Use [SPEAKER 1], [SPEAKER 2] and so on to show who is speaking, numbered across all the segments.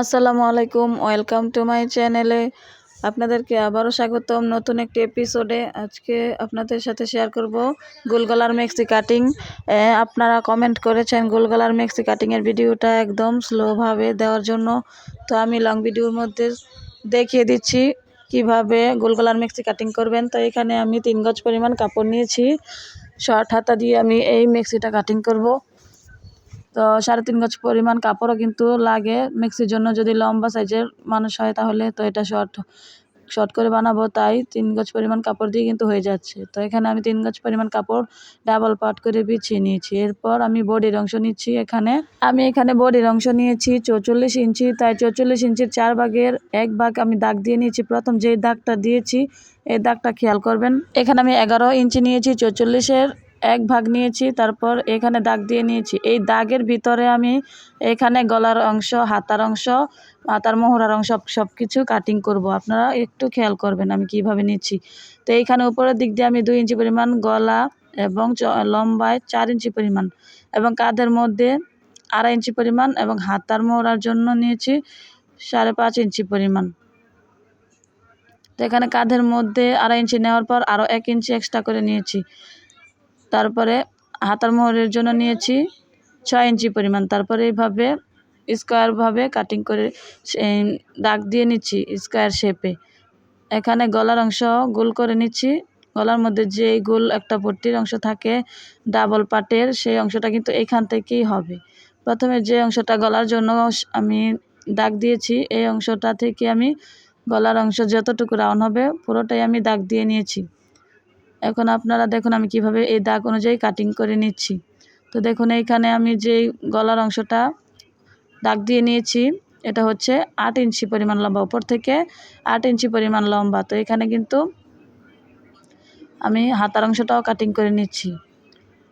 [SPEAKER 1] আসসালামু আলাইকুম, welcome to my চ্যানেলে। আপনাদেরকে আবারও স্বাগতম নতুন একটি এপিসোডে। আজকে আপনাদের সাথে শেয়ার করব গোলগলার মেক্সি কাটিং। আপনারা কমেন্ট করেছেন গোলগলার মেক্সি কাটিংয়ের ভিডিওটা একদম স্লোভাবে দেওয়ার জন্য। তো আমি লং ভিডিওর মধ্যে দেখিয়ে দিচ্ছি কিভাবে গোলগলার মেক্সি কাটিং করবেন। তো এখানে আমি 3 গজ পরিমাণ কাপড় নিয়েছি। শর্ট হাতা দিয়ে আমি এই মেক্সিটা কাটিং করব। তো 3.5 গজ পরিমাণ কাপড়ও কিন্তু লাগে মেক্সির জন্য। যদি লম্বা সাইজের মানুষ হয় তাহলে তো এটা শর্ট করে বানাবো, তাই 3 গজ পরিমাণ কাপড় দিয়ে কিন্তু হয়ে যাচ্ছে। তো এখানে আমি 3 গজ পরিমাণ কাপড় ডাবল পার্ট করে বিছিয়ে নিয়েছি। এরপর আমি বডির অংশ নিচ্ছি। আমি এখানে বডির অংশ নিয়েছি 44 ইঞ্চি, তাই 44 ইঞ্চির 4 ভাগের 1 ভাগ আমি দাগ দিয়ে নিয়েছি। প্রথম যে দাগটা দিয়েছি এই দাগটা খেয়াল করবেন। এখানে আমি 11 ইঞ্চি নিয়েছি, 44-এর 1 ভাগ নিয়েছি, তারপর এখানে দাগ দিয়ে নিয়েছি। এই দাগের ভিতরে আমি এখানে গলার অংশ, হাতার অংশ, হাতার মোহরার অংশ সব কিছু কাটিং করব। আপনারা একটু খেয়াল করবেন আমি কিভাবে নিচ্ছি। তো এইখানে উপরের দিক দিয়ে আমি 2 ইঞ্চি পরিমাণ গলা এবং লম্বায় 4 ইঞ্চি পরিমাণ এবং কাঁধের মধ্যে 2.5 ইঞ্চি পরিমাণ এবং হাতার মোহরার জন্য নিয়েছি 5.5 ইঞ্চি পরিমাণ। তো এখানে কাঁধের মধ্যে 2.5 ইঞ্চি নেওয়ার পর আরও 1 ইঞ্চি এক্সট্রা করে নিয়েছি। তারপরে হাতার মোহরের জন্য নিয়েছি 6 ইঞ্চি পরিমাণ। তারপরে এইভাবে স্কোয়ারভাবে কাটিং করে দাগ দিয়ে নিচ্ছি স্কোয়ার শেপে। এখানে গলার অংশ গোল করে নিচ্ছি। গলার মধ্যে যে গোল একটা পট্টির অংশ থাকে ডাবল পাটের, সেই অংশটা কিন্তু এখান থেকেই হবে। প্রথমে যে অংশটা গলার জন্য আমি দাগ দিয়েছি এই অংশটা থেকে আমি গলার অংশ যতটুকু রাউন্ড হবে পুরোটাই আমি দাগ দিয়ে নিয়েছি। এখন আপনারা দেখুন আমি কিভাবে এই দাগ অনুযায়ী কাটিং করে নিচ্ছি। তো দেখুন এইখানে আমি যেই গলার অংশটা দাগ দিয়ে নিয়েছি এটা হচ্ছে 8 ইঞ্চি পরিমাণ লম্বা, উপর থেকে 8 ইঞ্চি পরিমাণ লম্বা। তো এখানে কিন্তু আমি হাতার অংশটাও কাটিং করে নিচ্ছি।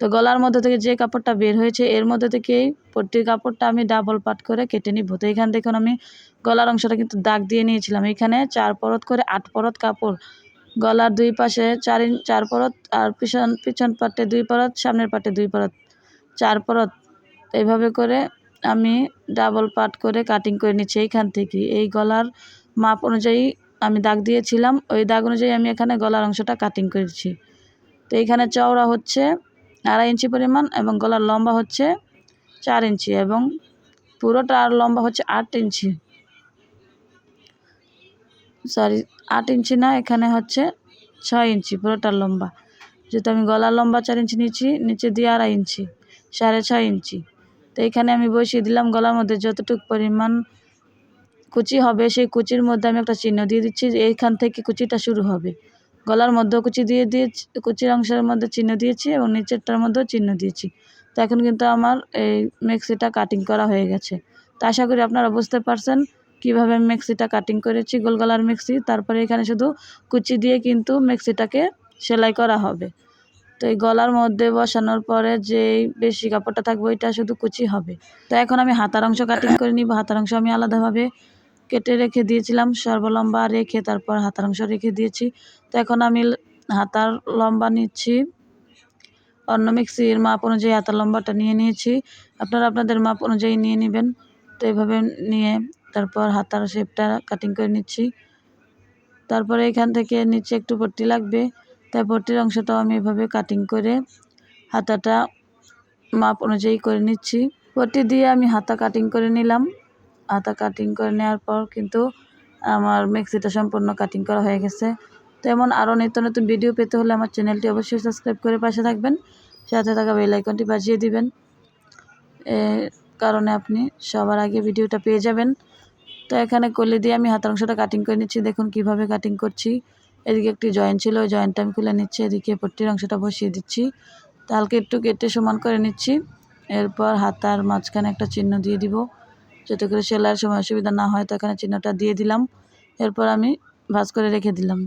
[SPEAKER 1] তো গলার মধ্যে থেকে যে কাপড়টা বের হয়েছে এর মধ্যে থেকেই পট্টির কাপড়টা আমি ডাবল পাট করে কেটে নিব। তো এখানে দেখুন আমি গলার অংশটা কিন্তু দাগ দিয়ে নিয়েছিলাম। এখানে 4 পরত করে 8 পরত কাপড়, গলার 2 পাশে 4 পরত, আর পিছন পাটে 2 পরত, সামনের পাটে 2 পরত, 4 পরত। এইভাবে করে আমি ডাবল পাট করে কাটিং করে নিচ্ছি। এইখান থেকে এই গলার মাপ অনুযায়ী আমি দাগ দিয়েছিলাম, ওই দাগ অনুযায়ী আমি এখানে গলার অংশটা কাটিং করেছি। তো এইখানে চওড়া হচ্ছে 2.5 ইঞ্চি পরিমাণ এবং গলার লম্বা হচ্ছে 4 ইঞ্চি এবং পুরোটা আর লম্বা হচ্ছে 8 ইঞ্চি, 8 ইঞ্চি না, এখানে হচ্ছে 6 ইঞ্চি পুরোটার লম্বা। যেহেতু আমি গলার লম্বা 4 ইঞ্চি নিচ্ছি, নিচে দিয়ে 2.5 ইঞ্চি, 6.5 ইঞ্চি। তো এখানে আমি বসিয়ে দিলাম গলার মধ্যে যতটুকু পরিমাণ কুচি হবে সেই কুচির মধ্যে আমি একটা চিহ্ন দিয়ে দিচ্ছি। এইখান থেকে কুচিটা শুরু হবে। গলার মধ্যেও কুচি দিয়ে দিয়েছি, কুচির অংশের মধ্যে চিহ্ন দিয়েছি এবং নিচেরটার মধ্যেও চিহ্ন দিয়েছি। তো এখন কিন্তু আমার এই মেক্সিটা কাটিং করা হয়ে গেছে। তো আশা করি আপনারা বুঝতে পারছেন কীভাবে আমি মেক্সিটা কাটিং করেছি, গোল গলার মেক্সি। তারপরে এখানে শুধু কুচি দিয়ে কিন্তু মেক্সিটাকে সেলাই করা হবে। তো এই গলার মধ্যে বসানোর পরে যেই বেশি কাপড়টা থাকবে ওইটা শুধু কুচি হবে। তো এখন আমি হাতার অংশ কাটিং করে নিব। হাতার অংশ আমি আলাদাভাবে কেটে রেখে দিয়েছিলাম, সর্বলম্বা রেখে তারপর হাতার অংশ রেখে দিয়েছি। তো এখন আমি হাতার লম্বা নিচ্ছি, অন্য মেক্সির মাপ অনুযায়ী হাতার লম্বাটা নিয়ে নিয়েছি। আপনারা আপনাদের মাপ অনুযায়ী নিয়ে নেবেন। তো এইভাবে নিয়ে তারপর হাতার শেপটা কাটিং করে নিচ্ছি। তারপরে এখান থেকে নিচে একটু পট্টি লাগবে, তাই পট্টির অংশটাও আমি এভাবে কাটিং করে হাতাটা মাপ অনুযায়ী করে নিচ্ছি। পট্টি দিয়ে আমি হাতা কাটিং করে নিলাম। হাতা কাটিং করে নেওয়ার পর কিন্তু আমার মেক্সিটা সম্পূর্ণ কাটিং করা হয়ে গেছে। তো এমন আরও নিত্য নতুন ভিডিও পেতে হলে আমার চ্যানেলটি অবশ্যই সাবস্ক্রাইব করে পাশে থাকবেন, সাথে থাকা বেল আইকনটি বাজিয়ে দিবেন। কারণে আপনি সবার আগে ভিডিওটা পেয়ে যাবেন। তো এখানে কলি দিয়ে আমি হাতার অংশটা কাটিং করে নিচ্ছি। দেখুন কিভাবে কাটিং করছি। এদিকে একটি জয়েন্ট ছিল, ওই জয়েন্টটা আমি খুলে নিচ্ছি। এদিকে পট্টির অংশটা বসিয়ে দিচ্ছি। তো হালকা একটু কেটে সমান করে নিচ্ছি। এরপর হাতার মাঝখানে একটা চিহ্ন দিয়ে দিব, যাতে করে সেলাইয়ের সময় অসুবিধা না হয়। তো এখানে চিহ্নটা দিয়ে দিলাম। এরপর আমি ভাঁজ করে রেখে দিলাম।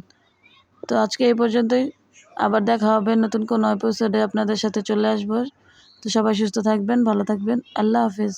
[SPEAKER 1] তো আজকে এই পর্যন্তই। আবার দেখা হবে নতুন কোনো এপিসোডে, আপনাদের সাথে চলে আসবো। তো সবাই সুস্থ থাকবেন, ভালো থাকবেন। আল্লাহ হাফেজ।